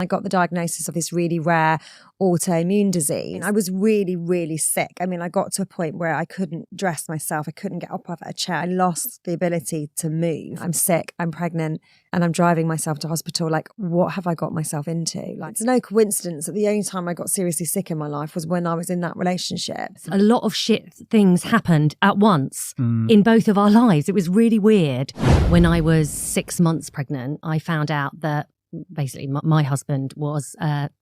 I got the diagnosis of this really rare autoimmune disease. I was really, really sick. I mean, I got to a point where I couldn't dress myself. I couldn't get up off a chair. I lost the ability to move. I'm sick, I'm pregnant, and I'm driving myself to hospital. Like, what have I got myself into? Like, it's no coincidence that the only time I got seriously sick in my life was when I was in that relationship. A lot of shit things happened at once in both of our lives. It was really weird. When I was 6 months pregnant, I found out that basically my husband was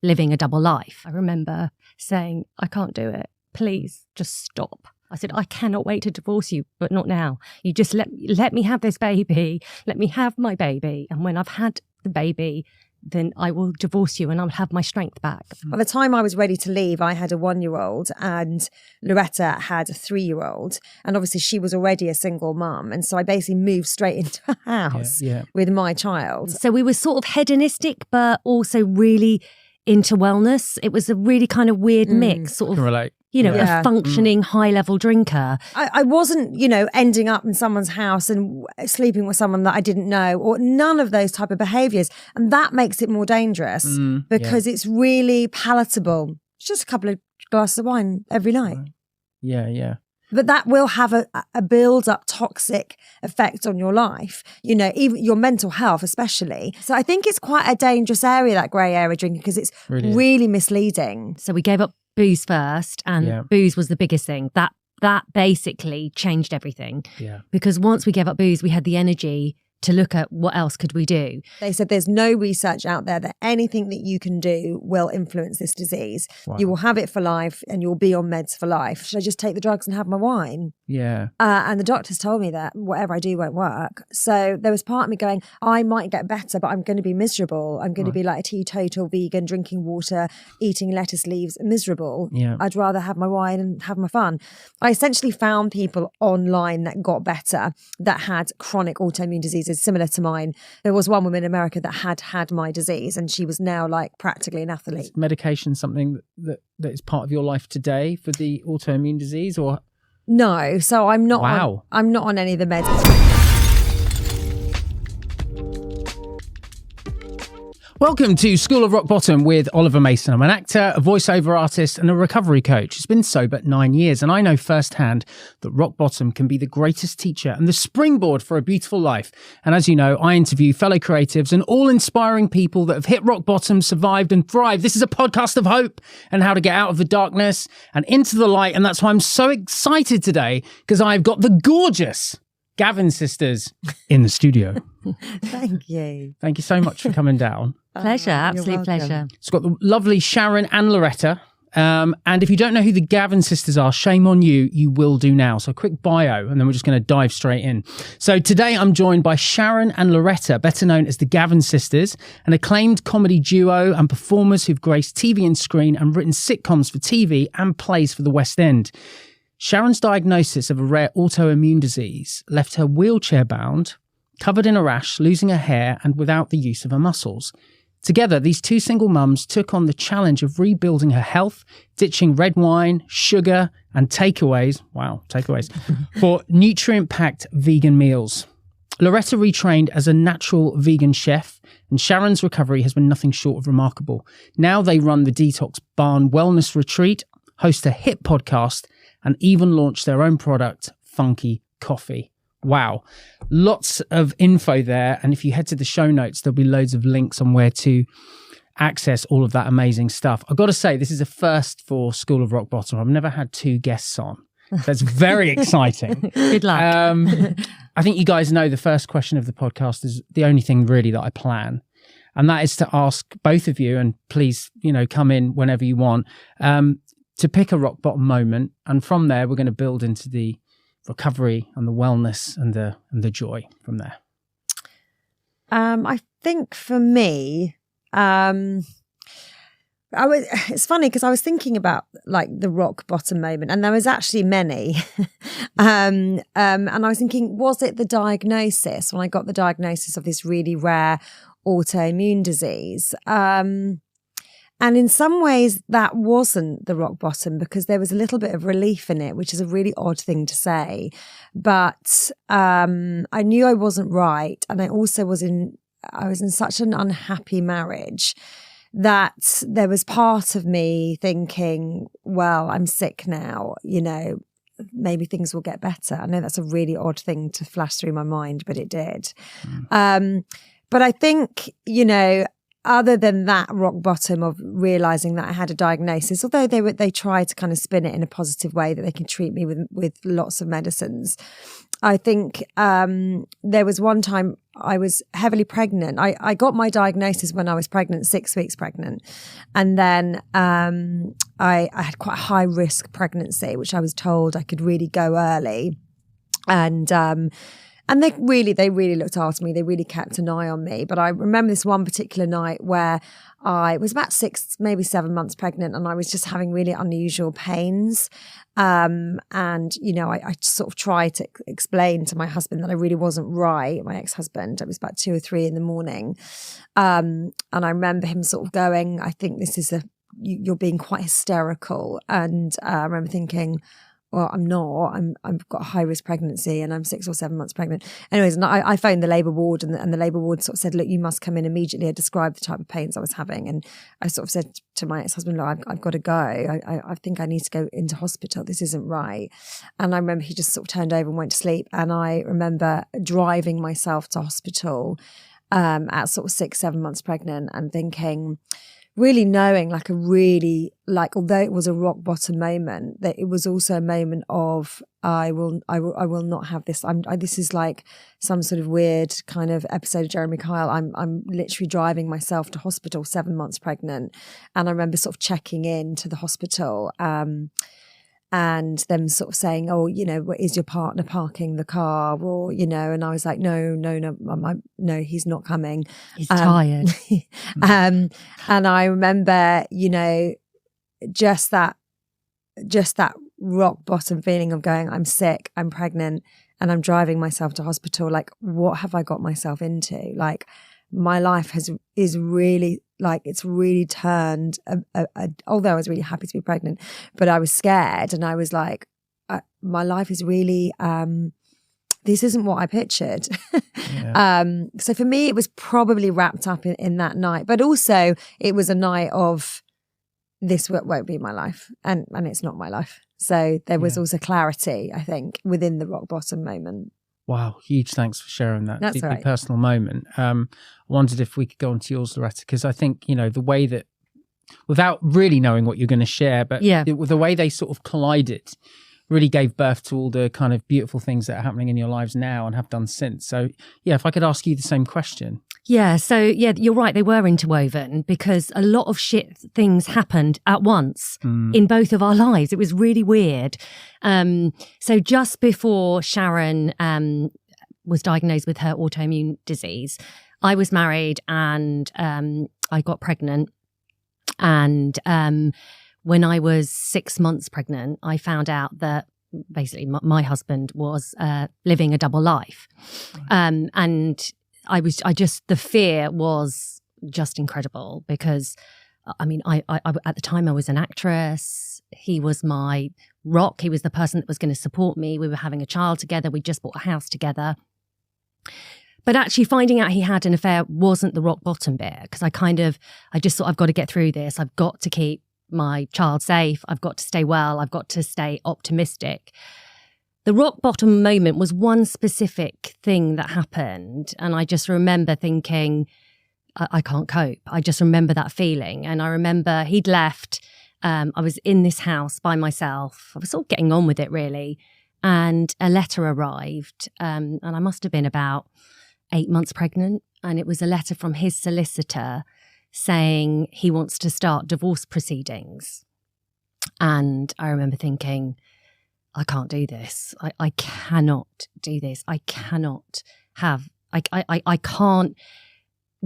living a double life. I remember saying, I can't do it. Please just stop. I said, I cannot wait to divorce you, but not now. You just let me have this baby. Let me have my baby. And when I've had the baby, then I will divorce you and I'll have my strength back. By the time I was ready to leave, I had a 1-year-old and Lauretta had a 3-year-old. And obviously she was already a single mum. And so I basically moved straight into a house with my child. So we were sort of hedonistic, but also really into wellness. It was a really kind of weird mix, sort of. Can relate. You know, a functioning high-level drinker. I wasn't, ending up in someone's house and sleeping with someone that I didn't know, or none of those type of behaviours. And that makes it more dangerous because it's really palatable. It's just a couple of glasses of wine every night. Yeah. But that will have a build-up toxic effect on your life, even your mental health especially. So I think it's quite a dangerous area, that grey area drinking, because it's really misleading. So we gave up booze first, and booze was the biggest thing. That basically changed everything. Yeah. Because once we gave up booze, we had the energy to look at what else could we do. They said there's no research out there that anything that you can do will influence this disease. Wow. You will have it for life and you'll be on meds for life. Should I just take the drugs and have my wine? Yeah. And the doctors told me that whatever I do won't work. So there was part of me going, I might get better, but I'm going to be miserable. I'm going to be like a teetotal vegan, drinking water, eating lettuce leaves, miserable. Yeah. I'd rather have my wine and have my fun. I essentially found people online that got better, that had chronic autoimmune diseases similar to mine. There was one woman in America that had my disease and she was now like practically an athlete. Is medication something that is part of your life today for the autoimmune disease, or? No, so I'm not. Wow. I'm not on any of the meds. Welcome to School of Rock Bottom with Oliver Mason. I'm an actor, a voiceover artist and a recovery coach. It's been sober 9 years and I know firsthand that rock bottom can be the greatest teacher and the springboard for a beautiful life. And as you know, I interview fellow creatives and all inspiring people that have hit rock bottom, survived and thrived. This is a podcast of hope and how to get out of the darkness and into the light. And that's why I'm so excited today, because I've got the gorgeous Gavin Sisters in the studio. Thank you. Thank you so much for coming down. Pleasure, absolute pleasure. It's got the lovely Sharon and Lauretta. And if you don't know who the Gavin Sisters are, shame on you, you will do now. So a quick bio, and then we're just going to dive straight in. So today I'm joined by Sharon and Lauretta, better known as the Gavin Sisters, an acclaimed comedy duo and performers who've graced TV and screen and written sitcoms for TV and plays for the West End. Sharon's diagnosis of a rare autoimmune disease left her wheelchair-bound, covered in a rash, losing her hair and without the use of her muscles. Together, these two single mums took on the challenge of rebuilding her health, ditching red wine, sugar and takeaways for nutrient-packed vegan meals. Lauretta retrained as a natural vegan chef, and Sharon's recovery has been nothing short of remarkable. Now they run the Detox Barn Wellness Retreat, host a hit podcast, and even launched their own product, Funky Coffee. Wow. Lots of info there. And if you head to the show notes, there'll be loads of links on where to access all of that amazing stuff. I've got to say, this is a first for School of Rock Bottom. I've never had two guests on. That's very exciting. Good luck. I think you guys know the first question of the podcast is the only thing really that I plan. And that is to ask both of you, and please, come in whenever you want, to pick a rock bottom moment. And from there, we're going to build into the recovery and the wellness and the joy from there. I think for me, it's funny because I was thinking about like the rock bottom moment, and there was actually many. And I was thinking, was it the diagnosis, when I got the diagnosis of this really rare autoimmune disease? And in some ways that wasn't the rock bottom, because there was a little bit of relief in it, which is a really odd thing to say. But I knew I wasn't right. And I also was in such an unhappy marriage. that there was part of me thinking, well, I'm sick now, you know, maybe things will get better. I know that's a really odd thing to flash through my mind, but it did. But I think, you know, other than that rock bottom of realizing that I had a diagnosis, although they tried to kind of spin it in a positive way that they can treat me with lots of medicines, I think there was one time I was heavily pregnant. I got my diagnosis when I was pregnant, 6 weeks pregnant. And then I had quite a high risk pregnancy, which I was told I could really go early. And they really looked after me. They really kept an eye on me. But I remember this one particular night where I was about 6, maybe 7 months pregnant, and I was just having really unusual pains. And, you know, I sort of tried to explain to my husband that I really wasn't right, my ex-husband. It was about 2 or 3 in the morning. And I remember him sort of going, I think this is you're being quite hysterical. And I remember thinking, well, I'm not. I've got a high risk pregnancy and I'm 6 or 7 months pregnant. Anyways, and I phoned the labour ward and the labour ward sort of said, look, you must come in immediately. I described the type of pains I was having. And I sort of said to my ex-husband, look, I've got to go. I think I need to go into hospital. This isn't right. And I remember he just sort of turned over and went to sleep. And I remember driving myself to hospital at sort of 6, 7 months pregnant and thinking, really knowing although it was a rock bottom moment, that it was also a moment of I will not have this. This is like some sort of weird kind of episode of Jeremy Kyle. I'm literally driving myself to hospital 7 months pregnant, and I remember sort of checking in to the hospital. And them sort of saying, oh, you know, is your partner parking the car? Or, you know, and I was like, no, he's not coming. He's tired. And I remember, you know, just that rock bottom feeling of going, I'm sick, I'm pregnant, and I'm driving myself to hospital. Like, what have I got myself into? Like, my life is really, like, it's really turned, although I was really happy to be pregnant, but I was scared, and I was like, my life is really, this isn't what I pictured. Yeah. So for me, it was probably wrapped up in that night, but also it was a night of, this won't be my life, and it's not my life. So there was also clarity, I think, within the rock bottom moment. Wow, huge thanks for sharing that That's deeply right. personal moment. I wondered if we could go on to yours, Lauretta, because I think, you know, the way that, without really knowing what you're going to share, but the way they sort of collided really gave birth to all the kind of beautiful things that are happening in your lives now and have done since. So, yeah, if I could ask you the same question. Yeah, so yeah, you're right. They were interwoven because a lot of shit things happened at once in both of our lives. It was really weird. So just before Sharon was diagnosed with her autoimmune disease, I was married and I got pregnant. And when I was 6 months pregnant, I found out that basically my husband was living a double life. And the fear was just incredible because, I mean, I at the time I was an actress. He was my rock. He was the person that was going to support me. We were having a child together. We just bought a house together. But actually finding out he had an affair wasn't the rock bottom bit, because I just thought, I've got to get through this. I've got to keep my child safe. I've got to stay well. I've got to stay optimistic. The rock bottom moment was one specific thing that happened. And I just remember thinking, I can't cope. I just remember that feeling. And I remember he'd left. I was in this house by myself. I was sort of getting on with it, really. And a letter arrived. And I must have been about 8 months pregnant. And it was a letter from his solicitor saying he wants to start divorce proceedings. And I remember thinking, I can't do this. I cannot do this. I cannot have, I can't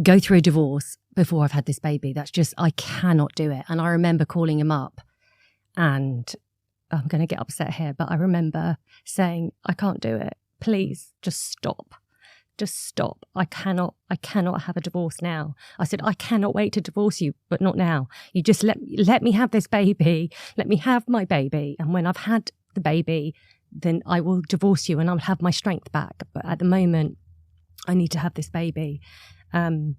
go through a divorce before I've had this baby. That's just, I cannot do it. And I remember calling him up, and I'm going to get upset here, but I remember saying, I can't do it. Please just stop. Just stop. I cannot have a divorce now. I said, I cannot wait to divorce you, but not now. You just let me have this baby. Let me have my baby. And when I've had the baby, then I will divorce you and I'll have my strength back. But at the moment, I need to have this baby. And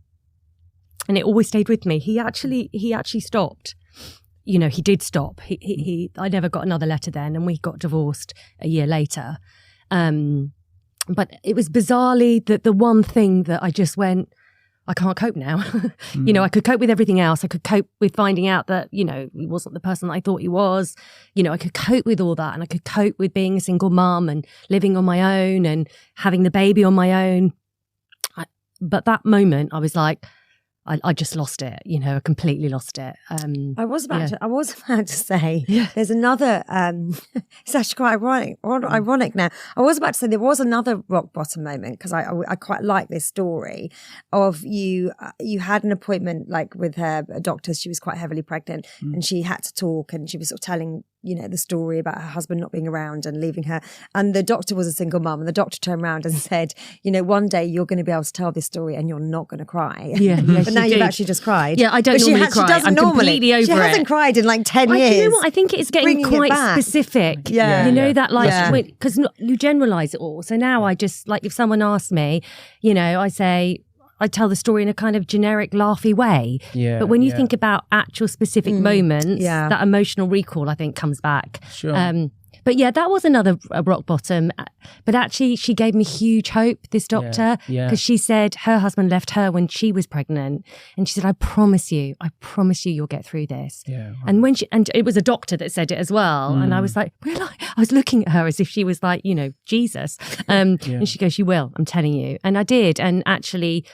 and it always stayed with me. He actually stopped. You know, he did stop. I never got another letter then, and we got divorced a year later. But it was bizarrely that the one thing that I just went, I can't cope now. You know, I could cope with everything else. I could cope with finding out that, you know, he wasn't the person that I thought he was. You know, I could cope with all that, and I could cope with being a single mum and living on my own and having the baby on my own. But that moment, I was like, I just lost it, you know, I completely lost it. I was about to say, there's another, it's actually quite ironic now. I was about to say there was another rock bottom moment, because I quite like this story of you had an appointment like with her doctor. She was quite heavily pregnant and she had to talk, and she was sort of telling, you know, the story about her husband not being around and leaving her. And the doctor was a single mum, and the doctor turned around and said, you know, one day you're going to be able to tell this story and you're not going to cry. Yeah. But now you've actually just cried. Yeah, I don't normally cry. I'm completely over it. She hasn't cried in like 10 years. You know what? I think it's getting quite specific. Yeah. You know, that like, because you generalise it all. So now I just, like, if someone asks me, you know, I tell the story in a kind of generic, laughy way. Yeah, but when you think about actual specific moments, that emotional recall, I think, comes back. Sure. But yeah, that was another rock bottom. But actually, she gave me huge hope, this doctor, because she said her husband left her when she was pregnant. And she said, I promise you you'll get through this. Yeah, right. And it was a doctor that said it as well. And I was like, really? I was looking at her as if she was like, you know, Jesus. And she goes, you will, I'm telling you. And I did. And actually,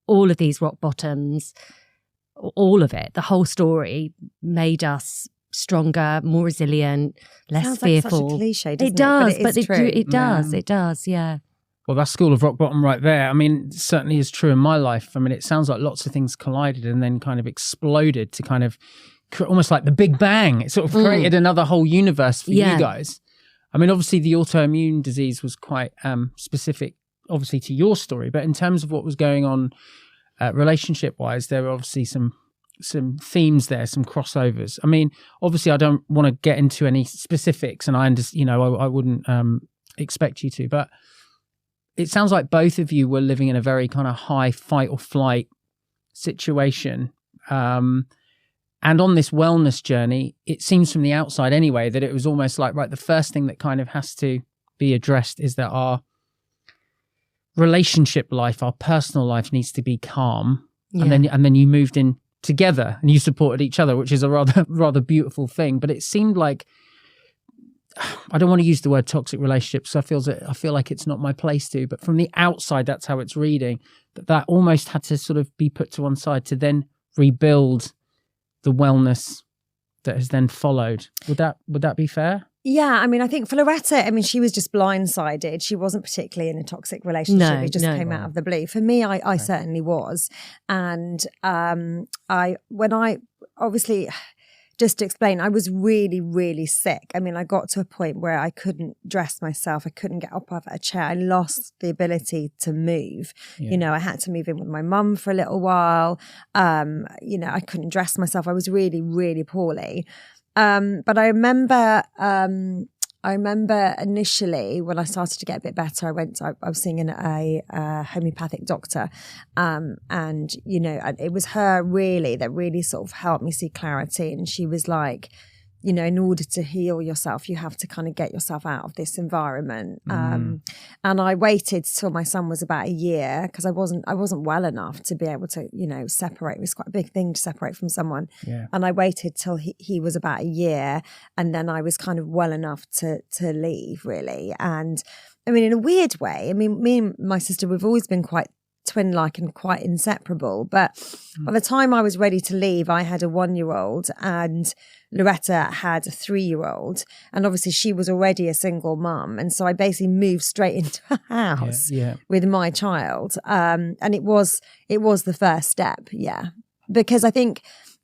all of these rock bottoms, all of it, the whole story made us stronger, more resilient, less Sounds fearful. Like such a cliche, doesn't it does, it? But it does, yeah. Well, that's school of rock bottom right there. I mean, it certainly is true in my life. I mean, it sounds like lots of things collided and then kind of exploded to kind of almost like the Big Bang. It sort of created another whole universe for you guys. I mean, obviously the autoimmune disease was quite specific, obviously, to your story. But in terms of what was going on relationship-wise, there were obviously some themes there, some crossovers. I mean, obviously, I don't want to get into any specifics, and I understand, you know, I wouldn't expect you to, but it sounds like both of you were living in a very kind of high fight or flight situation. And on this wellness journey, it seems from the outside anyway, that it was almost like, right, the first thing that kind of has to be addressed is that our relationship life, our personal life needs to be calm. And then you moved in together and you supported each other, which is a rather beautiful thing. But it seemed like, I don't want to use the word toxic relationships, so I feel like it's not my place to, but from the outside, that's how it's reading, that almost had to sort of be put to one side to then rebuild the wellness that has then followed. Would that be fair? Yeah, I mean, I think for Lauretta, I mean, she was just blindsided. She wasn't particularly in a toxic relationship. It just came out of the blue. For me, I certainly was. And obviously, just to explain, I was really, really sick. I mean, I got to a point where I couldn't dress myself. I couldn't get up off a chair. I lost the ability to move. Yeah. You know, I had to move in with my mum for a little while. You know, I couldn't dress myself. I was really, really poorly. But I remember initially when I started to get a bit better, I was seeing a homeopathic doctor, and you know, it was her really that really sort of helped me see clarity. And she was like, you know, in order to heal yourself, you have to kind of get yourself out of this environment. And I waited till my son was about a year, because I wasn't well enough to be able to, you know, separate. It was quite a big thing to separate from someone. Yeah. And I waited till he was about a year, and then I was kind of well enough to leave, really. And I mean, in a weird way, I mean, me and my sister, we've always been quite twin-like and quite inseparable. But by the time I was ready to leave, I had a 1-year-old and Lauretta had a 3-year-old. And obviously she was already a single mum. And so I basically moved straight into a house with my child. And it was the first step, because I think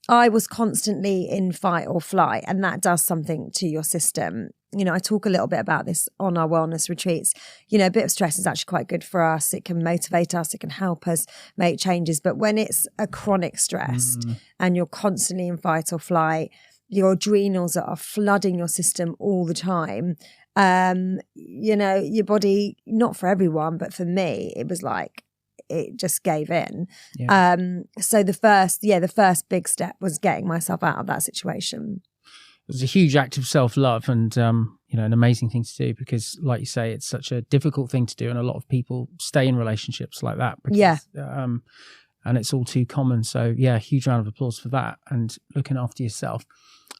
I was constantly in fight or flight, and that does something to your system. You know, I talk a little bit about this on our wellness retreats. You know, a bit of stress is actually quite good for us. It can motivate us. It can help us make changes. But when it's a chronic stress and you're constantly in fight or flight, your adrenals are flooding your system all the time. You know, your body, not for everyone, but for me, it was like, it just gave in. Yeah. So the first big step was getting myself out of that situation. It was a huge act of self-love and, an amazing thing to do because, like you say, it's such a difficult thing to do. And a lot of people stay in relationships like that. Because, and it's all too common. So, yeah, huge round of applause for that and looking after yourself.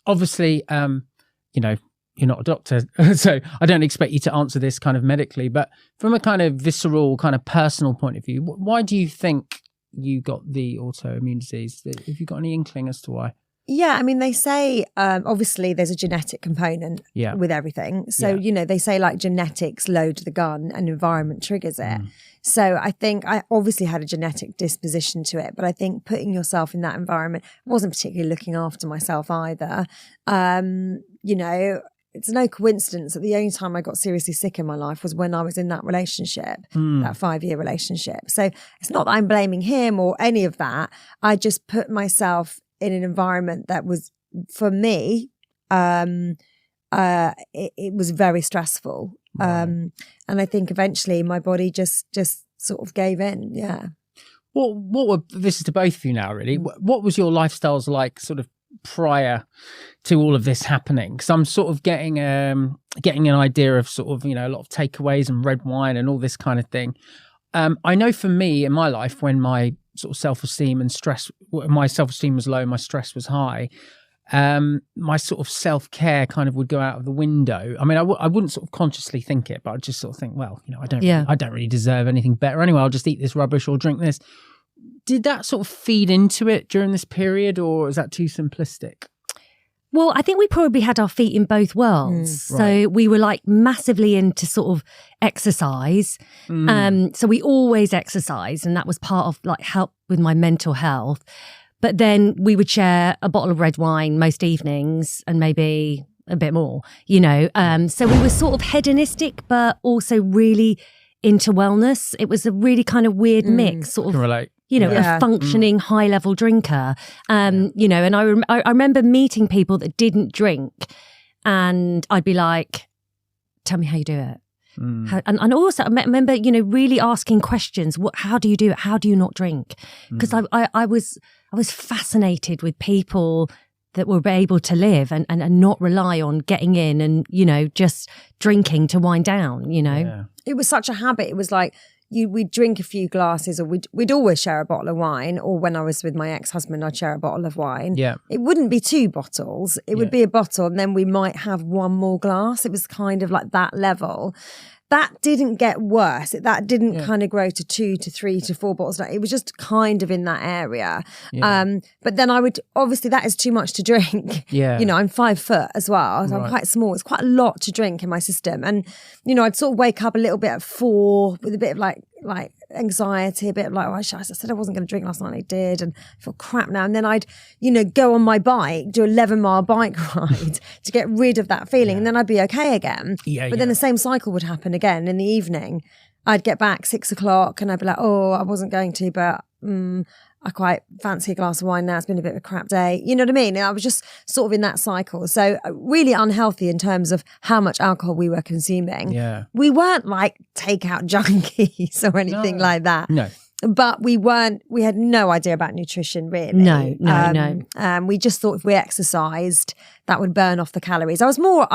Obviously, you're not a doctor, so I don't expect you to answer this kind of medically. But from a kind of visceral, kind of personal point of view, why do you think you got the autoimmune disease? Have you got any inkling as to why? Yeah, I mean, they say, obviously there's a genetic component with everything. So, they say like genetics load the gun and environment triggers it. So I think I obviously had a genetic disposition to it, but I think putting yourself in that environment, I wasn't particularly looking after myself either. It's no coincidence that the only time I got seriously sick in my life was when I was in that relationship, that 5-year relationship. So it's not that I'm blaming him or any of that. I just put myself in an environment that was, for me, it was very stressful. And I think eventually my body just sort of gave in. Yeah. This is to both of you now, really. What was your lifestyles like sort of prior to all of this happening? Because I'm sort of getting an idea of sort of, a lot of takeaways and red wine and all this kind of thing. I know for me in my life, when my sort of self-esteem and stress, my self-esteem was low, my stress was high, my sort of self-care kind of would go out of the window. I mean, I wouldn't sort of consciously think it, but I'd just sort of think, well, I don't really deserve anything better anyway. I'll just eat this rubbish or drink this. Did that sort of feed into it during this period, or is that too simplistic? Well, I think we probably had our feet in both worlds. So we were like massively into sort of exercise. So we always exercised, and that was part of like help with my mental health. But then we would share a bottle of red wine most evenings and maybe a bit more, So we were sort of hedonistic, but also really into wellness. It was a really kind of weird mix, sort of. Can relate. A functioning high-level drinker, and I remember meeting people that didn't drink, and I'd be like, "Tell me how you do it." And also, I remember, really asking questions. How do you do it? How do you not drink? Because I was fascinated with people that were able to live and not rely on getting in and just drinking to wind down. It was such a habit. It was like, we'd drink a few glasses, or we'd always share a bottle of wine, or when I was with my ex-husband, I'd share a bottle of wine. Yeah. It wouldn't be 2 bottles. It would be a bottle, and then we might have one more glass. It was kind of like that level. That didn't get worse. That didn't kind of grow to 2 to 3 to 4 bottles. It was just kind of in that area. Yeah. But then I would, obviously that is too much to drink. Yeah. I'm 5 foot as well. So I'm quite small. It's quite a lot to drink in my system. And, I'd sort of wake up a little bit at 4 with a bit of like anxiety, a bit of like, I said I wasn't going to drink last night, and I did, and I feel crap now. And then I'd, go on my bike, do 11-mile bike ride to get rid of that feeling, and then I'd be okay again. But then the same cycle would happen again in the evening. I'd get back 6 o'clock and I'd be like, oh, I wasn't going to, but I quite fancy a glass of wine now. It's been a bit of a crap day. You know what I mean? I was just sort of in that cycle. So really unhealthy in terms of how much alcohol we were consuming. Yeah. We weren't like takeout junkies or anything like that. No. But we had no idea about nutrition really. No. We just thought if we exercised, that would burn off the calories. I was more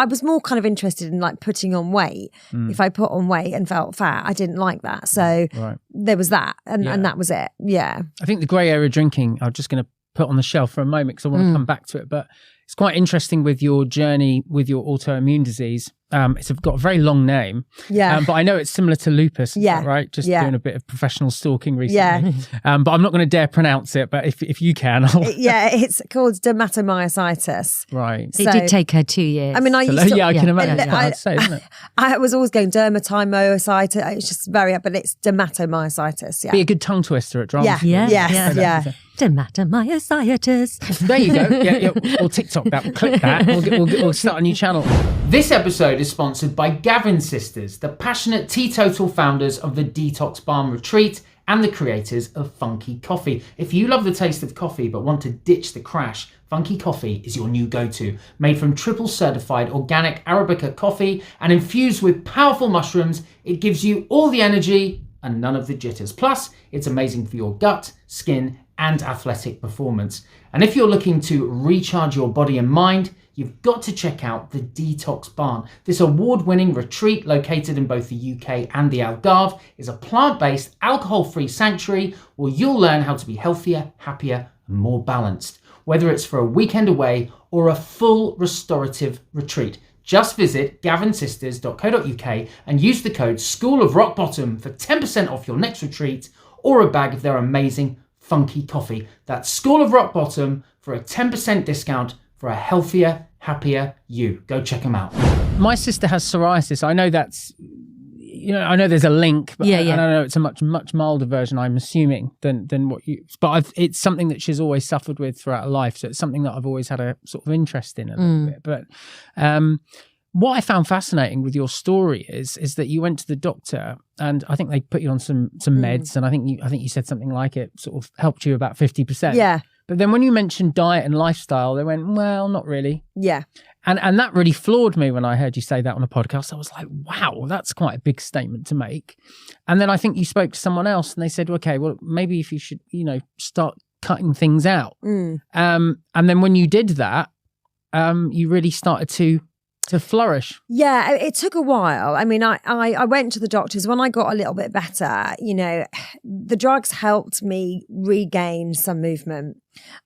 kind of interested in like putting on weight. If I put on weight and felt fat, I didn't like that. So there was that, and that was it. Yeah. I think the grey area drinking, I'm just going to put on the shelf for a moment because I want to come back to it. But it's quite interesting with your journey with your autoimmune disease. It's got a very long name. Yeah. But I know it's similar to lupus, right? Just doing a bit of professional stalking recently. Yeah. But I'm not going to dare pronounce it, but if you can. It's called dermatomyositis. Right. So, it did take her 2 years. I mean, I used to... Yeah, I can imagine. I'd say, isn't it? I was always going dermatomyositis. It's just but it's dermatomyositis, yeah. Be a good tongue twister at drama. Yeah. Dermatomyositis. There you go. Yeah. Or TikTok that. Click that. We'll start a new channel. This episode is sponsored by Gavin Sisters, the passionate teetotal founders of the Detox Balm Retreat and the creators of Funky Coffee. If you love the taste of coffee but want to ditch the crash, Funky Coffee is your new go-to. Made from triple certified organic Arabica coffee and infused with powerful mushrooms, it gives you all the energy and none of the jitters. Plus, it's amazing for your gut, skin, and athletic performance. And if you're looking to recharge your body and mind, you've got to check out the Detox Barn. This award-winning retreat located in both the UK and the Algarve is a plant-based, alcohol-free sanctuary where you'll learn how to be healthier, happier, and more balanced. Whether it's for a weekend away or a full restorative retreat, just visit gavinsisters.co.uk and use the code School of Rock Bottom for 10% off your next retreat or a bag of their amazing funky coffee. That's School of Rock Bottom for a 10% discount for a healthier, happier you. Go check them out. My sister has psoriasis. I know that's, I know there's a link, but I don't know it's a much milder version, I'm assuming, than what you. But it's something that she's always suffered with throughout her life, so it's something that I've always had a sort of interest in a little bit. But what I found fascinating with your story is that you went to the doctor, and I think they put you on some meds, and I think you said something like it sort of helped you about 50%. Yeah. But then when you mentioned diet and lifestyle, they went, well, not really. Yeah. And that really floored me when I heard you say that on a podcast. I was like, wow, that's quite a big statement to make. And then I think you spoke to someone else and they said, okay, well, maybe if you should, start cutting things out. And then when you did that, you really started to flourish. Yeah, it took a while. I mean, I went to the doctors when I got a little bit better. The drugs helped me regain some movement.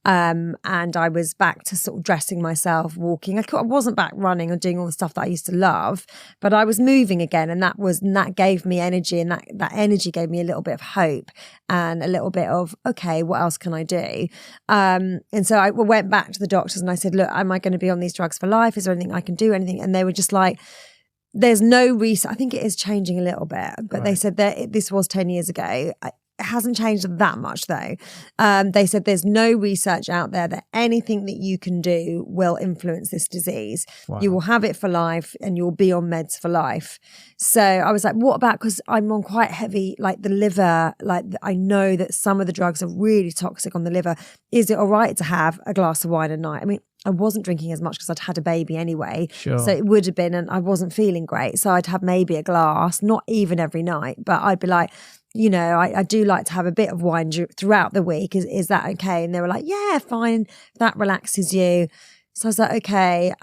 And I was back to sort of dressing myself, walking. I wasn't back running or doing all the stuff that I used to love, but I was moving again, and that gave me energy, and that energy gave me a little bit of hope and a little bit of, okay, what else can I do? And so I went back to the doctors and I said, look, am I going to be on these drugs for life? Is there anything I can do? Anything? And they were just like, there's no reason. I think it is changing a little bit, but They said that this was 10 years ago. It hasn't changed that much though. They said there's no research out there that anything that you can do will influence this disease. Wow. You will have it for life and you'll be on meds for life. So I was like, what about, because I'm on quite heavy, like the liver, like I know that some of the drugs are really toxic on the liver. Is it all right to have a glass of wine a night? I mean, I wasn't drinking as much because I'd had a baby anyway. Sure. So it would have been, and I wasn't feeling great. So I'd have maybe a glass, not even every night, but I'd be like, I do like to have a bit of wine throughout the week. Is that okay? And they were like, yeah, fine. That relaxes you. So I was like, okay.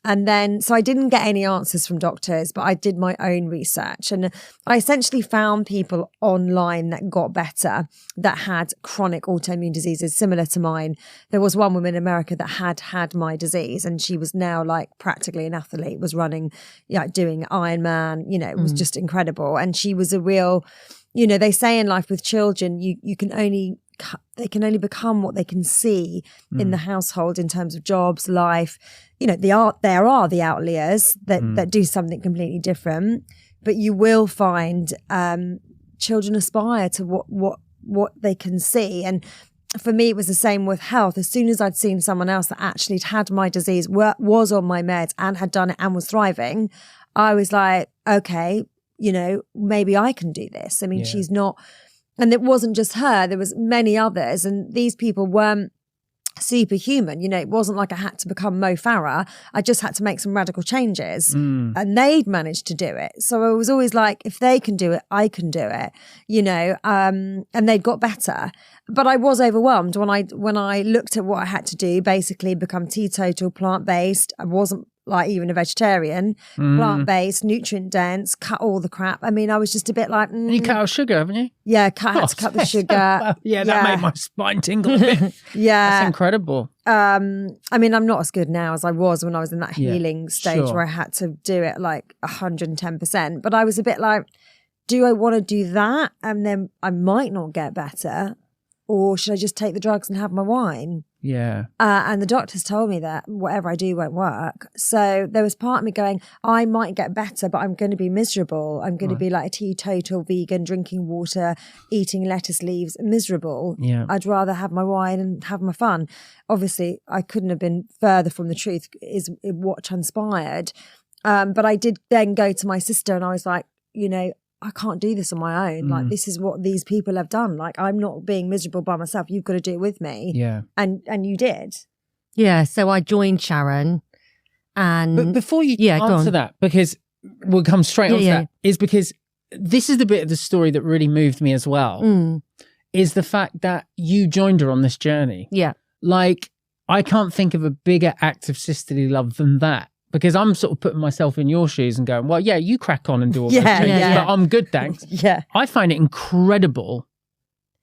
And then, so I didn't get any answers from doctors, but I did my own research. And I essentially found people online that got better, that had chronic autoimmune diseases similar to mine. There was one woman in America that had my disease, and she was now like practically an athlete, was running, doing Ironman, it was just incredible. And she was a real, they say in life with children, they can only become what they can see in the household in terms of jobs, life. There are the outliers that do something completely different, but you will find children aspire to what they can see. And for me, it was the same with health. As soon as I'd seen someone else that actually had my disease, was on my meds and had done it and was thriving, I was like, okay, maybe I can do this. I mean, she's not. And it wasn't just her, there was many others, and these people weren't superhuman. It wasn't like I had to become Mo Farah. I just had to make some radical changes, and they'd managed to do it. So I was always like, if they can do it, I can do it, and they'd got better. But I was overwhelmed when I looked at what I had to do, basically become teetotal, plant-based. I wasn't like even a vegetarian, plant-based, nutrient-dense, cut all the crap. I mean, I was just a bit like... You cut out sugar, haven't you? Yeah, had to cut the sugar. That made my spine tingle a bit. Yeah. That's incredible. I mean, I'm not as good now as I was when I was in that healing stage where I had to do it like 110%. But I was a bit like, do I want to do that? And then I might not get better. Or should I just take the drugs and have my wine? Yeah. And the doctors told me that whatever I do won't work. So there was part of me going, I might get better, but I'm going to be miserable. I'm going to be like a teetotal vegan, drinking water, eating lettuce leaves, miserable. Yeah. I'd rather have my wine and have my fun. Obviously, I couldn't have been further from the truth, is what transpired. But I did then go to my sister and I was like, I can't do this on my own. Like, this is what these people have done. Like, I'm not being miserable by myself. You've got to do it with me. Yeah. And you did. Yeah. So I joined Sharon, and but before you answer that, because we'll come straight on to that, is because this is the bit of the story that really moved me as well, is the fact that you joined her on this journey. Yeah. Like, I can't think of a bigger act of sisterly love than that. Because I'm sort of putting myself in your shoes and going, well, yeah, you crack on and do all those changes, but I'm good, thanks. Yeah. I find it incredible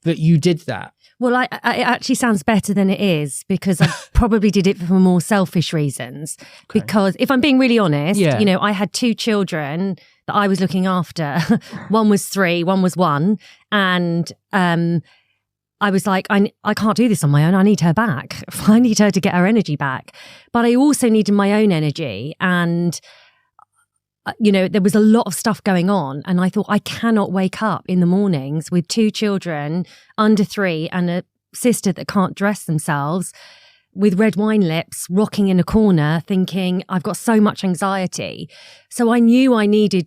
that you did that. Well, it actually sounds better than it is, because I probably did it for more selfish reasons. Okay. Because if I'm being really honest, you know, I had 2 children that I was looking after. One was 3, one was 1. And I was like, I can't do this on my own. I need her back. I need her to get her energy back. But I also needed my own energy. And, you know, there was a lot of stuff going on. And I thought, I cannot wake up in the mornings with 2 children under 3 and a sister that can't dress themselves with red wine lips, rocking in a corner, thinking, I've got so much anxiety. So I knew I needed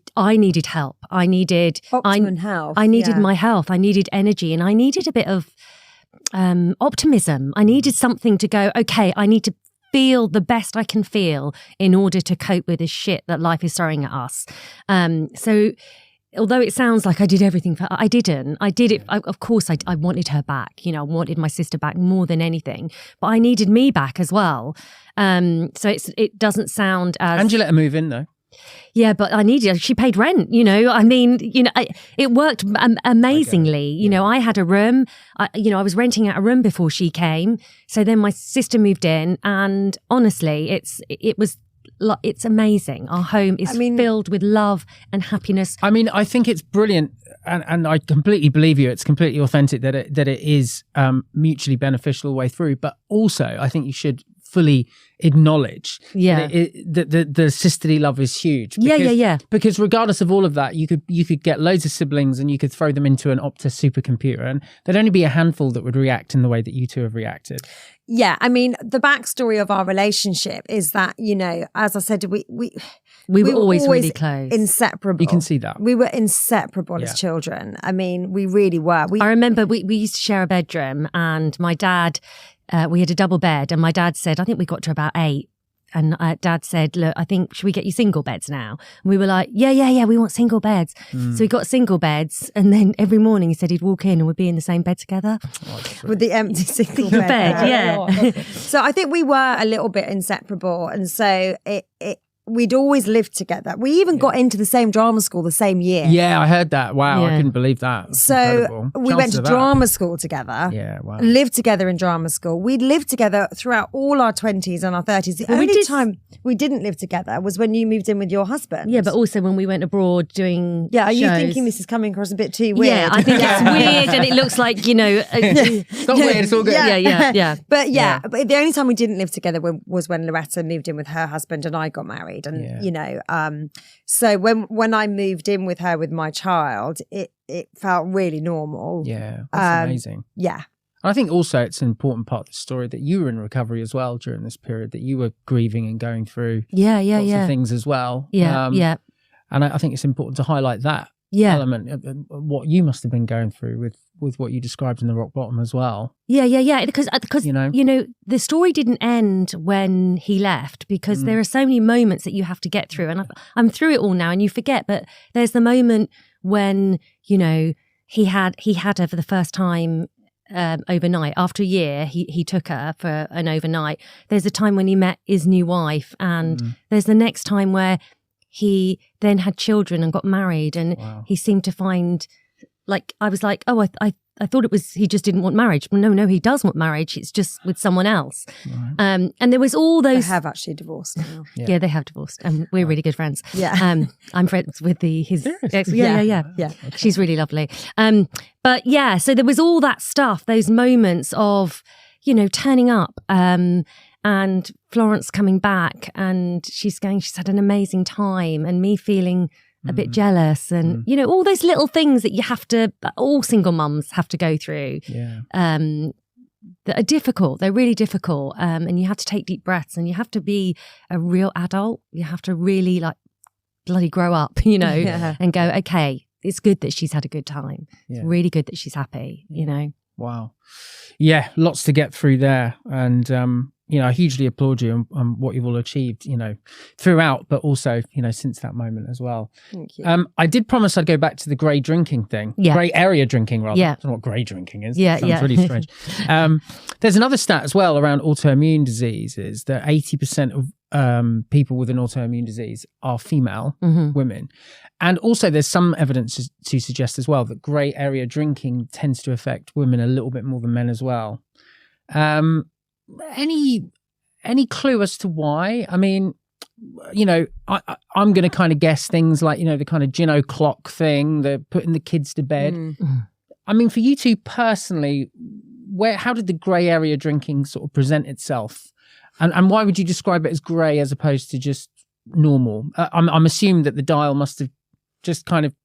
help. I needed optimum health. I needed my health. I needed energy, and I needed a bit of optimism. I needed something to go, okay, I need to feel the best I can feel in order to cope with the shit that life is throwing at us. So although it sounds like I did everything I didn't. I did it. Of course, I wanted her back. You know, I wanted my sister back more than anything. But I needed me back as well. So it doesn't sound as... And you let her move in, though. Yeah, but I needed... She paid rent, you know. I mean, you know, it worked amazingly. You know, I had a room. I was renting out a room before she came. So then my sister moved in. And honestly, it's amazing. Our home is filled with love and happiness. I mean, I think it's brilliant, and I completely believe you. It's completely authentic that it is mutually beneficial all the way through. But also, I think you should fully acknowledge that the sisterly love is huge. Because, Because regardless of all of that, you could get loads of siblings and you could throw them into an Optus supercomputer, and there'd only be a handful that would react in the way that you two have reacted. Yeah, I mean, the backstory of our relationship is that, you know, as I said, we were always really close. Inseparable. You can see that. We were inseparable as children. I mean, we really were. I remember we used to share a bedroom, and my dad, we had a double bed, and my dad said, I think we got to about 8. And Dad said, look, I think, should we get you single beds now? And we were like, yeah, we want single beds. So we got single beds. And then every morning he said he'd walk in and we'd be in the same bed together. With the empty single bed, yeah. So I think we were a little bit inseparable. And so we'd always lived together. We even got into the same drama school the same year. Yeah, I heard that. Wow, I couldn't believe that. That's incredible. We went to drama school together. Yeah, wow. Lived together in drama school. We'd lived together throughout all our 20s and our 30s. The only time we didn't live together was when you moved in with your husband. Yeah, but also when we went abroad doing are shows. You thinking this is coming across a bit too weird? Yeah, I think it's weird, and it looks like, you know... It's not weird, it's all good. Yeah. But the only time we didn't live together was when Lauretta moved in with her husband and I got married. And, you know, so when I moved in with her with my child, it felt really normal. Yeah, that's amazing. Yeah. And I think also it's an important part of the story that you were in recovery as well during this period, that you were grieving and going through lots of things as well. Yeah. And I think it's important to highlight that element of what you must have been going through with what you described in the rock bottom as well. Yeah. Because you know, the story didn't end when he left, because there are so many moments that you have to get through. And I'm through it all now, and you forget. But there's the moment when, you know, he had her for the first time overnight. After a year, he took her for an overnight. There's a time when he met his new wife, and there's the next time where he then had children and got married, and he seemed to find, like, I was like, oh, I thought it was he just didn't want marriage. But no, he does want marriage. It's just with someone else. Right. And there was all those... They have actually divorced now. Yeah, they have divorced. And we're really good friends. Yeah. I'm friends with his ex. Yeah. Okay. She's really lovely. But yeah, so there was all that stuff, those moments of, you know, turning up, and Florence coming back, and she's had an amazing time, and me feeling a bit jealous, and you know, all those little things that all single mums have to go through, that are difficult. They're really difficult, and you have to take deep breaths, and you have to be a real adult. You have to really, like, bloody grow up, you know, and go, okay, it's good that she's had a good time. It's really good that she's happy, you know. Wow. Yeah, lots to get through there. And I hugely applaud you on what you've all achieved, throughout, but also, since that moment as well. Thank you. I did promise I'd go back to the grey drinking thing. Yeah. Grey area drinking, rather. Yeah. I don't know what grey drinking is. Yeah, Sounds yeah. really strange. There's another stat as well around autoimmune diseases that 80% of people with an autoimmune disease are female women. And also there's some evidence to suggest as well that grey area drinking tends to affect women a little bit more than men as well. Any clue as to why? I mean, I'm going to kind of guess things like, the kind of gin o'clock thing, the putting the kids to bed. I mean, for you two personally, how did the grey area drinking sort of present itself? And why would you describe it as grey as opposed to just normal? I'm assuming that the dial must have just kind of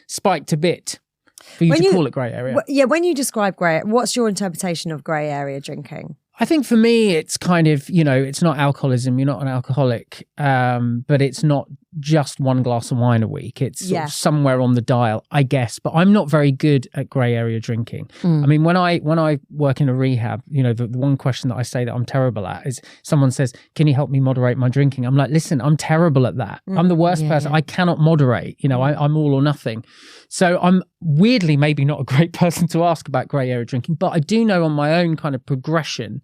spiked a bit for you to call it grey area. Yeah, when you describe grey, what's your interpretation of grey area drinking? I think for me, it's kind of, it's not alcoholism. You're not an alcoholic, but it's not just one glass of wine a week. It's sort of somewhere on the dial, I guess. But I'm not very good at grey area drinking. I mean, when I work in a rehab, the one question that I say that I'm terrible at is someone says, "Can you help me moderate my drinking?" I'm like, listen, I'm terrible at that. I'm the worst person. I cannot moderate. I'm all or nothing. So I'm weirdly maybe not a great person to ask about grey area drinking, but I do know on my own kind of progression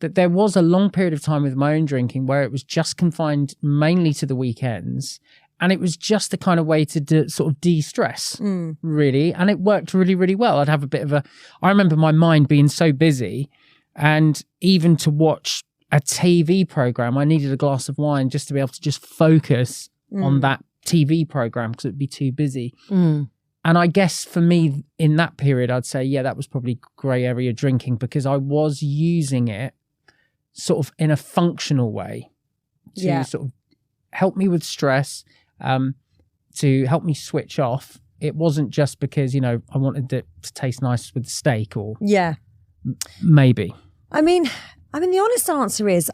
that there was a long period of time with my own drinking where it was just confined mainly to the weekends, and it was just a kind of way to sort of de-stress, really, and it worked really, really well. I'd have a bit of I remember my mind being so busy, and even to watch a TV program, I needed a glass of wine just to be able to just focus on that TV program because it'd be too busy. And I guess for me in that period, I'd say, yeah, that was probably grey area drinking because I was using it sort of in a functional way to sort of help me with stress, to help me switch off. It wasn't just because, I wanted it to taste nice with steak or maybe. I mean, the honest answer is,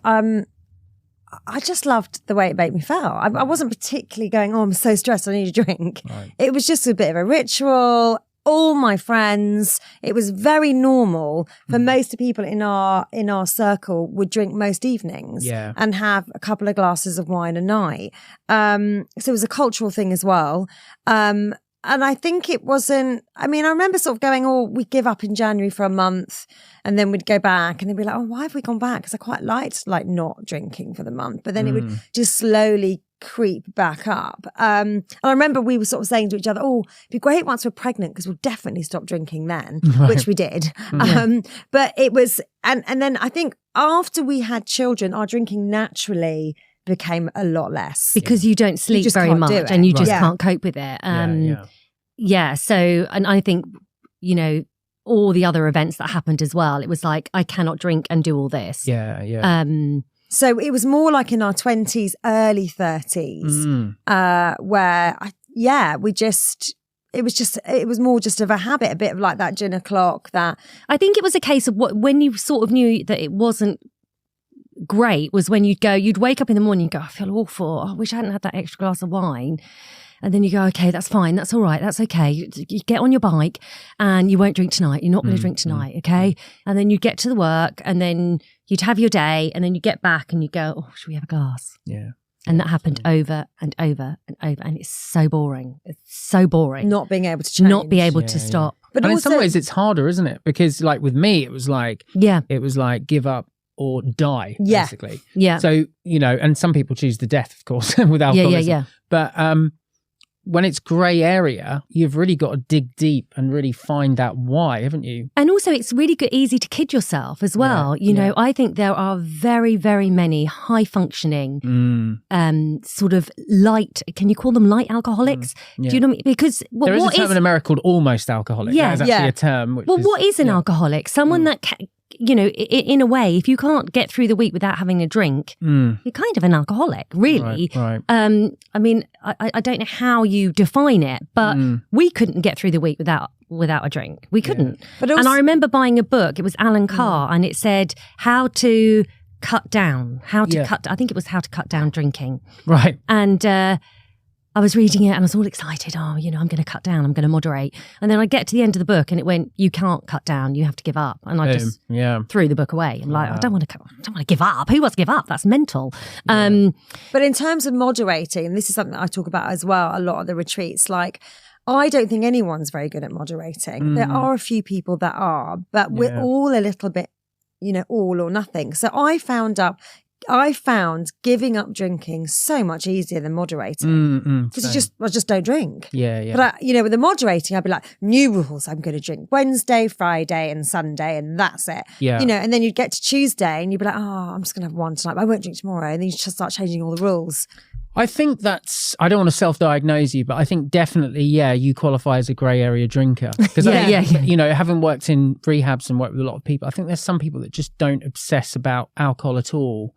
I just loved the way it made me feel. I wasn't particularly going, I'm so stressed, I need a drink. Right. It was just a bit of a ritual. All my friends, it was very normal for most of the people in our circle would drink most evenings and have a couple of glasses of wine a night. So it was a cultural thing as well. And I think it wasn't, I remember sort of going, we'd give up in January for a month and then we'd go back and they'd be like, why have we gone back? Because I quite liked not drinking for the month. But then it would just slowly creep back up. And I remember we were sort of saying to each other, it'd be great once we're pregnant because we'll definitely stop drinking then, which we did. But it was, and then I think after we had children, our drinking naturally became a lot less because you don't sleep very much and you just can't cope with it. So, and I think all the other events that happened as well, it was like I cannot drink and do all this. So it was more like in our 20s, early 30s, where it was more just of a habit, a bit of like that gin o'clock. That I think it was a case of when you sort of knew that it wasn't great was when you'd wake up in the morning and go, I feel awful. I wish I hadn't had that extra glass of wine. And then you go, okay, that's fine. That's all right. That's okay. You get on your bike and you won't drink tonight. You're not going to drink tonight. Okay. And then you get to the work and then you'd have your day and then you get back and you go, should we have a glass? Yeah. And that happened over and over and over. And it's so boring. It's so boring. Not being able to change. Not be able to stop. But in some ways it's harder, isn't it? Because like with me, it was like give up or die, basically. Yeah. So, and some people choose the death, of course, with alcoholism. Yeah. But when it's grey area, you've really got to dig deep and really find out why, haven't you? And also it's really easy to kid yourself as well. I think there are very, very many high functioning, sort of light, can you call them light alcoholics? Do you know what I mean? Because there is a term in America called almost alcoholic. Yeah. There's actually a term. What is an alcoholic? Someone that in a way, if you can't get through the week without having a drink, you're kind of an alcoholic, really. Right. I don't know how you define it, but we couldn't get through the week without a drink. We couldn't. But also, and I remember buying a book. It was Alan Carr, and it said how to cut down. I think it was how to cut down drinking. Right. And I was reading it and I was all excited. Oh, I'm going to cut down. I'm going to moderate. And then I get to the end of the book and it went, you can't cut down. You have to give up. And I just threw the book away. I'm like, I don't want to give up. Who wants to give up? That's mental. Yeah. But in terms of moderating, and this is something I talk about as well, a lot of the retreats, like, I don't think anyone's very good at moderating. There are a few people that are, but we're all a little bit, all or nothing. So I found giving up drinking so much easier than moderating because I just don't drink. Yeah. But with the moderating, I'd be like, new rules. I'm going to drink Wednesday, Friday, and Sunday, and that's it. Yeah. And then you'd get to Tuesday, and you'd be like, oh, I'm just going to have one tonight. But I won't drink tomorrow, and then you just start changing all the rules. I think I don't want to self-diagnose you, but I think definitely, you qualify as a grey area drinker. Because having worked in rehabs and worked with a lot of people, I think there's some people that just don't obsess about alcohol at all.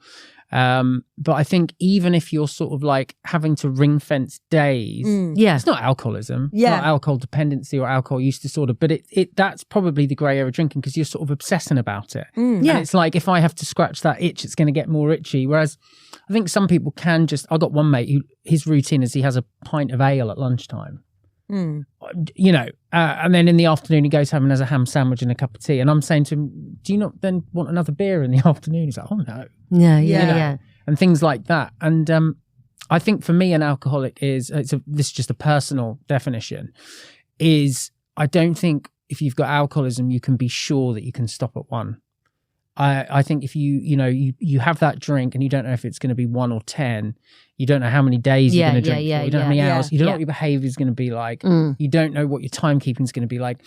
But I think even if you're sort of like having to ring fence days, it's not alcoholism, it's not alcohol dependency or alcohol use disorder, but that's probably the grey area drinking because you're sort of obsessing about it. And it's like, if I have to scratch that itch, it's going to get more itchy. Whereas I think some people can I got one mate who his routine is he has a pint of ale at lunchtime. And then in the afternoon he goes home and has a ham sandwich and a cup of tea. And I'm saying to him, do you not then want another beer in the afternoon? He's like, oh no. Yeah. And things like that. And I think for me, an alcoholic this is just a personal definition, is I don't think if you've got alcoholism, you can be sure that you can stop at one. I think if you have that drink and you don't know if it's going to be 1 or 10, you don't know how many days you're going to drink for, you don't know how many hours, you don't know what your behaviour is going to be like, you don't know what your timekeeping is going to be like,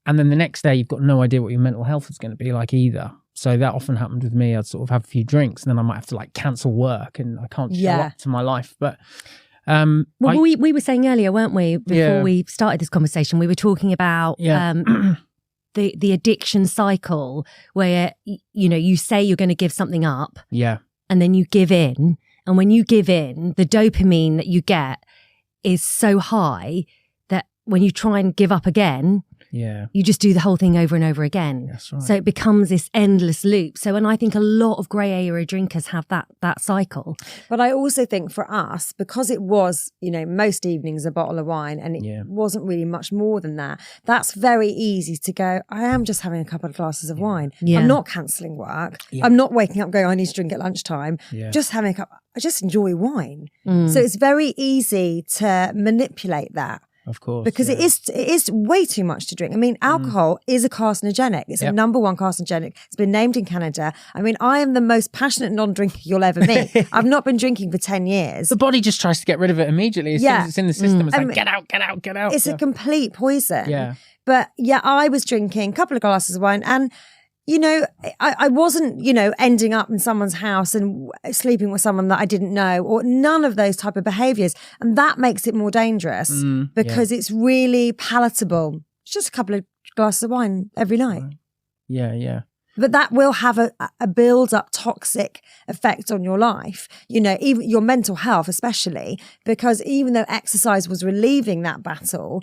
and then the next day you've got no idea what your mental health is going to be like either. So that often happened with me. I'd sort of have a few drinks and then I might have to like cancel work and I can't show up to my life. But we were saying earlier, weren't we, before we started this conversation, we were talking about the addiction cycle where you say you're going to give something up, and then you give in, and when you give in, the dopamine that you get is so high that when you try and give up again, you just do the whole thing over and over again. That's right. So it becomes this endless loop. So, and I think a lot of grey area drinkers have that cycle. But I also think for us, because it was, most evenings a bottle of wine and it wasn't really much more than that, that's very easy to go, I am just having a couple of glasses of wine. Yeah. I'm not cancelling work. Yeah. I'm not waking up going, I need to drink at lunchtime. Yeah. Just having a cup. I just enjoy wine. So it's very easy to manipulate that. Of course. Because it is way too much to drink. I mean, alcohol is a carcinogenic. It's a number one carcinogenic. It's been named in Canada. I mean, I am the most passionate non-drinker you'll ever meet. I've not been drinking for 10 years. The body just tries to get rid of it immediately. As soon as it's in the system, it's like, get out, get out, get out. It's a complete poison. Yeah. But I was drinking a couple of glasses of wine and I wasn't, ending up in someone's house and sleeping with someone that I didn't know, or none of those type of behaviours. And that makes it more dangerous because it's really palatable. It's just a couple of glasses of wine every night. Yeah. But that will have a build-up toxic effect on your life, even your mental health especially, because even though exercise was relieving that battle,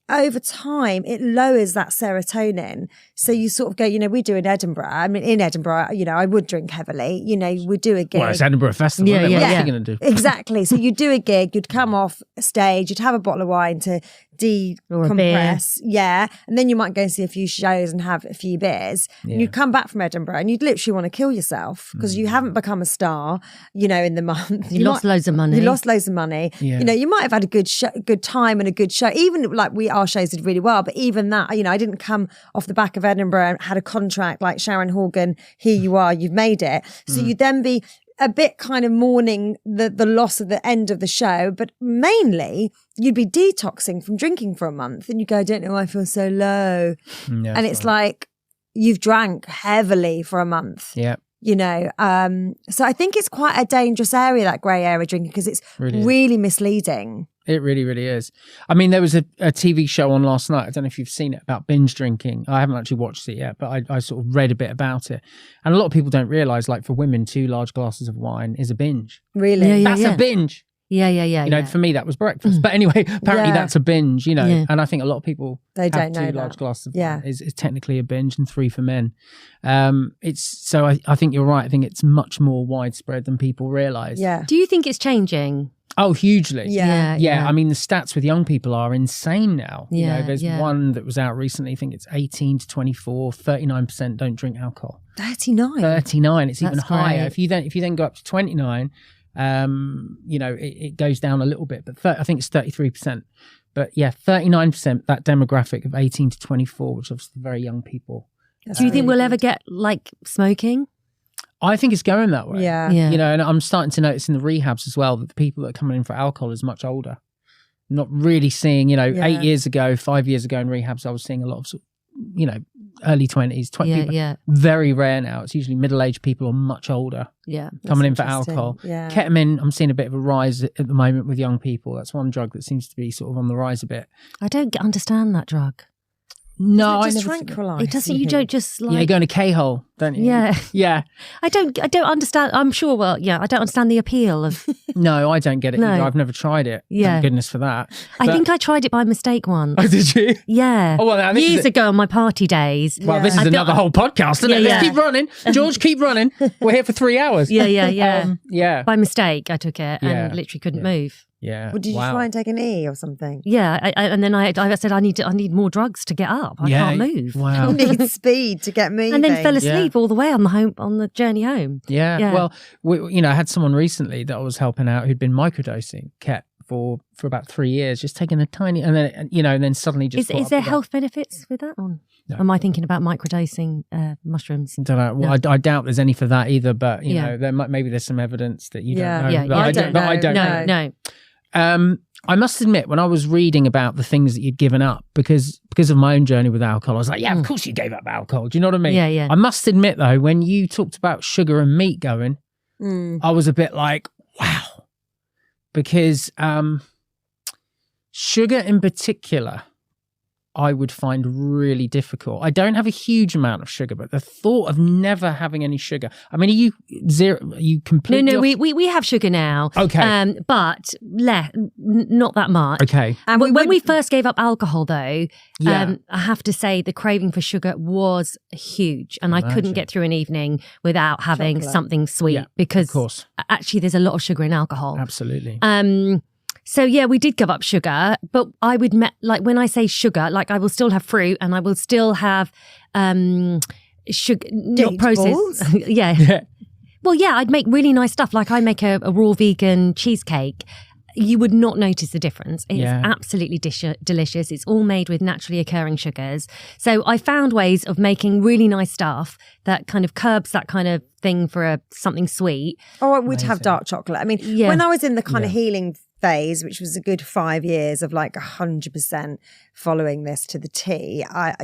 over time, it lowers that serotonin. So you sort of go, we do in Edinburgh. I mean, in Edinburgh, I would drink heavily. We do a gig. Well, it's Edinburgh Festival, isn't it? What else are you going to do? Exactly. So you do a gig, you'd come off stage, you'd have a bottle of wine to decompress, and then you might go and see a few shows and have a few beers. And you'd come back from Edinburgh and you'd literally want to kill yourself because you haven't become a star, in the month. You lost loads of money. You lost loads of money. Yeah. You might have had a good time and a good show. Even like our shows did really well, but even that, I didn't come off the back of Edinburgh and had a contract like Sharon Horgan. Here you are, you've made it. So you'd then be a bit kind of mourning the loss of the end of the show, but mainly you'd be detoxing from drinking for a month and you go, I don't know, I feel so low. And it's like you've drank heavily for a month. Yeah. So I think it's quite a dangerous area, that grey area drinking, because it's really misleading. It really, really is. I mean, there was a TV show on last night. I don't know if you've seen it, about binge drinking. I haven't actually watched it yet, but I sort of read a bit about it. And a lot of people don't realise, like for women, 2 large glasses of wine is a binge. Really? That's a binge. Yeah. For me, that was breakfast. But anyway, apparently that's a binge, and I think a lot of people don't know 2 that. large glasses of wine is technically a binge, and 3 for men. I think you're right. I think it's much more widespread than people realise. Yeah. Do you think it's changing? Oh, hugely. Yeah. I mean, the stats with young people are insane now. Yeah, there's one that was out recently. I think it's 18 to 24. 39% don't drink alcohol. 39. 39. It's even That's higher. great. If you then go up to 29, it goes down a little bit. But I think it's 33%. But yeah, 39%. That demographic of 18 to 24, which is obviously very young people. Do you think we'll ever get like smoking? I think it's going that way. Yeah. And I'm starting to notice in the rehabs as well that the people that are coming in for alcohol is much older. Not really seeing, 8 years ago, 5 years ago in rehabs, I was seeing a lot of, early 20s, 20 people. Yeah. Very rare now. It's usually middle-aged people or much older Yeah. coming in for interesting. alcohol. Yeah. Ketamine, I'm seeing a bit of a rise at the moment with young people. That's one drug that seems to be sort of on the rise a bit. I don't understand that drug. No, Just I never. tranquilise. It doesn't. You don't just like. Yeah, you go in a K-hole, don't you? Yeah. Yeah. I don't understand. I'm sure. Well, yeah. I don't understand the appeal of. No, I don't get it No. either. I've never tried it. Yeah. Thank goodness for that. I think I tried it by mistake once. Oh, did you? Yeah. Oh, well, now this is years ago on my party days. Well, this is I don't- another whole podcast, isn't it? Yeah, Let's yeah. keep running. George, keep running. We're here for 3 hours. Yeah. Yeah. By mistake, I took it Yeah. and literally couldn't move. Yeah. Well, did you try and take an E or something? Yeah, and then I said I need more drugs to get up. I can't move. Wow. You need speed to get moving. And then fell asleep all the way on the journey home. Yeah. Yeah. Well, I had someone recently that I was helping out who'd been microdosing Ket for about 3 years, just taking a tiny, and then and then suddenly just. Is there health benefits with that one? No. Am I thinking about microdosing mushrooms? I don't know. Well, No. I doubt there's any for that either, but Yeah. maybe there's some evidence that you Yeah. don't know. Yeah, But yeah. I don't know. No. I must admit, when I was reading about the things that you'd given up, because of my own journey with alcohol, I was like, yeah, of course you gave up alcohol. Do you know what I mean? Yeah. I must admit, though, when you talked about sugar and meat going, I was a bit like, wow. Because sugar in particular, I would find really difficult. I don't have a huge amount of sugar, but the thought of never having any sugar. I mean, are you zero? Are you completely? No, we have sugar now. Okay. But not that much. Okay. And when we first gave up alcohol, though, Yeah. I have to say the craving for sugar was huge, and I couldn't get through an evening without having Chocolate. something sweet Yeah, because of course. actually there's a lot of sugar in alcohol. Absolutely. So yeah, we did give up sugar, but I would like when I say sugar, like I will still have fruit and I will still have sugar, not Date processed. balls? Yeah. Well, yeah, I'd make really nice stuff. Like I make a raw vegan cheesecake. You would not notice the difference. It's absolutely delicious. It's all made with naturally occurring sugars. So I found ways of making really nice stuff that kind of curbs that kind of thing for something sweet. Oh, I would have dark chocolate. I mean, Yeah. when I was in the kind of healing phase, which was a good 5 years of like 100% following this to the T, I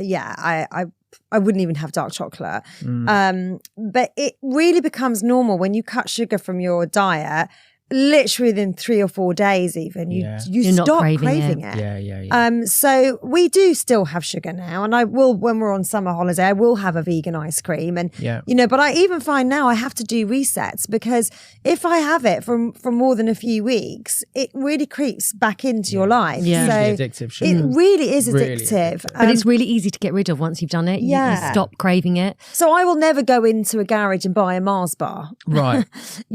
wouldn't even have dark chocolate. But it really becomes normal when you cut sugar from your diet. Literally within 3 or 4 days, even you You're not stop craving craving it. it. Yeah. So we do still have sugar now, and I will when we're on summer holiday. I will have a vegan ice cream, and but I even find now I have to do resets because if I have it for more than a few weeks, it really creeps back into your life. Yeah. So Hugely addictive sugar. it really is Really addictive. But it's really easy to get rid of once you've done it. You stop craving it. So I will never go into a garage and buy a Mars bar. Right.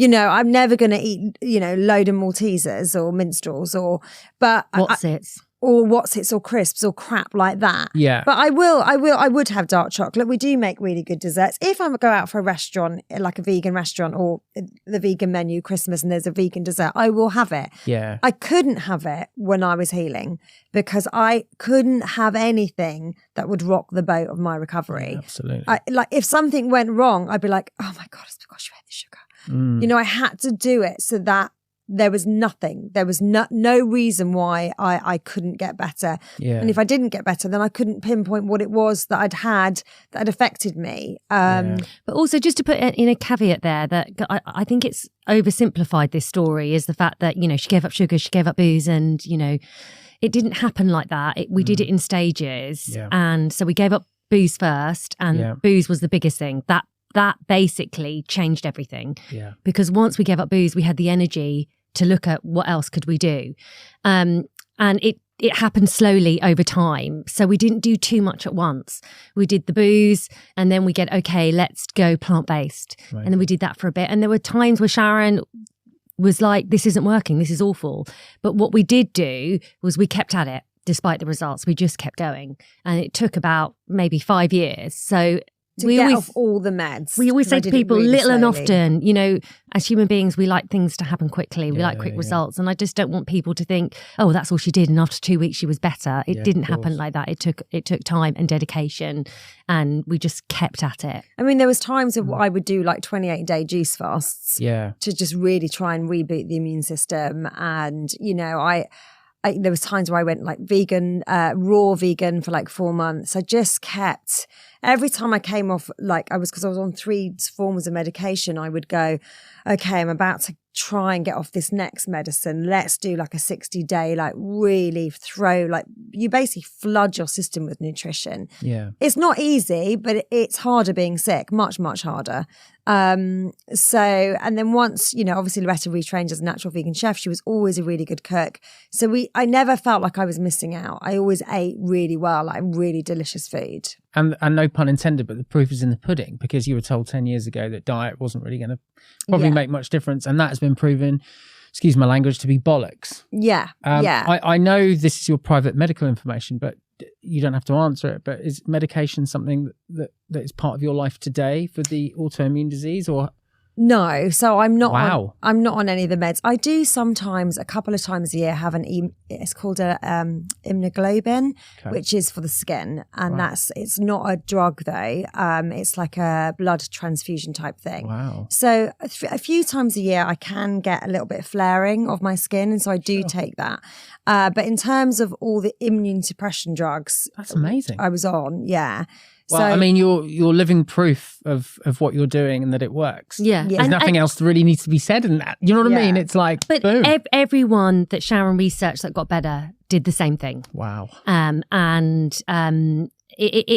I'm never going to eat, load of Maltesers or minstrels Wotsits or crisps or crap like that. Yeah. But I would have dark chocolate. We do make really good desserts. If I go out for a restaurant, like a vegan restaurant or the vegan menu Christmas and there's a vegan dessert, I will have it. Yeah. I couldn't have it when I was healing because I couldn't have anything that would rock the boat of my recovery. Absolutely. If something went wrong, I'd be like, oh my God, it's because you had the sugar. I had to do it so that there was nothing. There was no reason why I couldn't get better. Yeah. And if I didn't get better, then I couldn't pinpoint what it was that I'd had that had affected me. But also just to put in a caveat there that I think it's oversimplified, this story, is the fact that, she gave up sugar, she gave up booze and, it didn't happen like that. We did it in stages. Yeah. And so we gave up booze first and booze was the biggest thing. That basically changed everything. Yeah. Because once we gave up booze, we had the energy to look at what else could we do. And it happened slowly over time. So we didn't do too much at once. We did the booze and then we get, okay, let's go plant-based. Right. And then we did that for a bit. And there were times where Sharon was like, this isn't working, this is awful. But what we did do was we kept at it despite the results. We just kept going. And it took about maybe 5 years. So we get off all the meds. We always say to people, really little slowly. and often, you know, as human beings, we like things to happen quickly. We like quick results. And I just don't want people to think, oh, that's all she did, and after 2 weeks she was better. It didn't happen like that. It took time and dedication, and we just kept at it. I mean, there was times of I would do like 28-day juice fasts to just really try and reboot the immune system. And, you know, there was times where I went like vegan, raw vegan for like 4 months. I just kept, every time I came off, because I was on 3 forms of medication, I would go, okay, I'm about to try and get off this next medicine. Let's do like a 60-day, like really you basically flood your system with nutrition. Yeah. It's not easy, but it's harder being sick, much, much harder. And then once, you know, obviously Lauretta retrained as a natural vegan chef. She was always a really good cook. So I never felt like I was missing out. I always ate really well, like really delicious food. And no pun intended, but the proof is in the pudding, because you were told 10 years ago that diet wasn't really going to probably make much difference. And that has been proven, excuse my language, to be bollocks. Yeah. I know this is your private medical information, but you don't have to answer it. But is medication something that is part of your life today for the autoimmune disease, or? No, so I'm not. Wow. I'm not on any of the meds. I do sometimes, a couple of times a year, have it's called a immunoglobulin, which is for the skin, and it's not a drug though. It's like a blood transfusion type thing. Wow. So a few times a year, I can get a little bit of flaring of my skin, and so I do take that. But in terms of all the immune suppression drugs, that's amazing. I was on, yeah. Well, I mean, you're living proof of what you're doing and that it works. Yeah. There's nothing else that really needs to be said in that. You know what I mean? It's like, but boom. Everyone that Sharon researched that got better did the same thing. Wow. It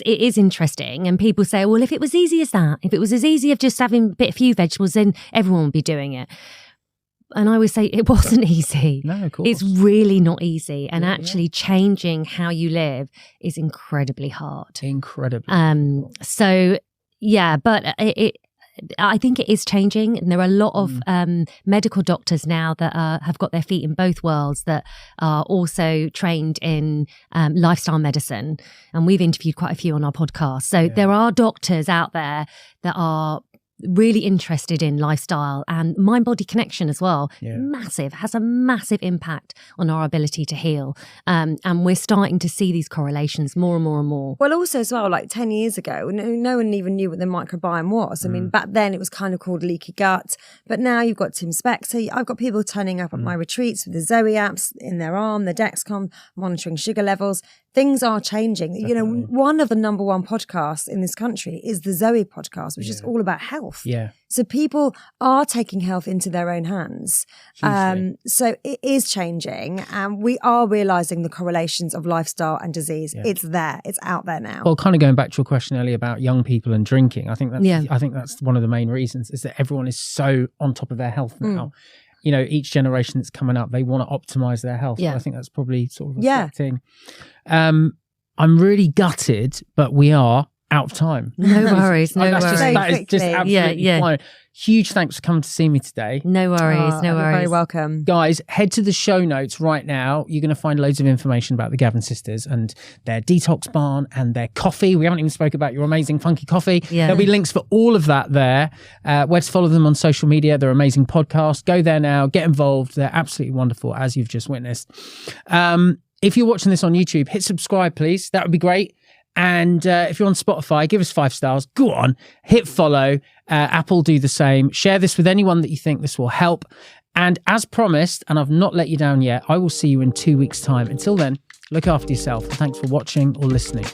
is interesting. And people say, well, if it was easy as that, if it was as easy of just having a few vegetables, then everyone would be doing it. And I always say it wasn't easy. No, of course. It's really not easy. And actually changing how you live is incredibly hard. Incredibly. So, yeah, but I think it is changing. And there are a lot of medical doctors now that have got their feet in both worlds, that are also trained in lifestyle medicine. And we've interviewed quite a few on our podcast. So there are doctors out there that are really interested in lifestyle and mind-body connection as well. Has a massive impact on our ability to heal. And we're starting to see these correlations more and more and more. Well, also as well, like 10 years ago, no one even knew what the microbiome was. I mean, back then it was kind of called leaky gut, but now you've got Tim Spector. I've got people turning up at my retreats with the Zoe apps in their arm, the Dexcom, monitoring sugar levels. Things are changing. Definitely. You know, one of the number 1 podcasts in this country is the Zoe podcast, which is all about health. Yeah. So people are taking health into their own hands. So it is changing, and we are realising the correlations of lifestyle and disease. Yeah. It's there. It's out there now. Well, kind of going back to your question earlier about young people and drinking, I think that's one of the main reasons, is that everyone is so on top of their health now. You know, each generation that's coming up, they want to optimize their health. Yeah. I think that's probably sort of reflecting. I'm really gutted, but we are out of time. No worries. That is just absolutely fine. Huge thanks for coming to see me today. No worries. No worries. You're very welcome. Guys, head to the show notes right now. You're going to find loads of information about the Gavin Sisters and their detox barn and their coffee. We haven't even spoke about your amazing funky coffee. Yeah. There'll be links for all of that there. Where to follow them on social media. They're amazing podcast. Go there now. Get involved. They're absolutely wonderful, as you've just witnessed. If you're watching this on YouTube, hit subscribe, please. That would be great. And if you're on Spotify, give us 5 stars. Go on, hit follow. Apple, do the same. Share this with anyone that you think this will help. And as promised, and I've not let you down yet, I will see you in 2 weeks' time. Until then, look after yourself. And thanks for watching or listening.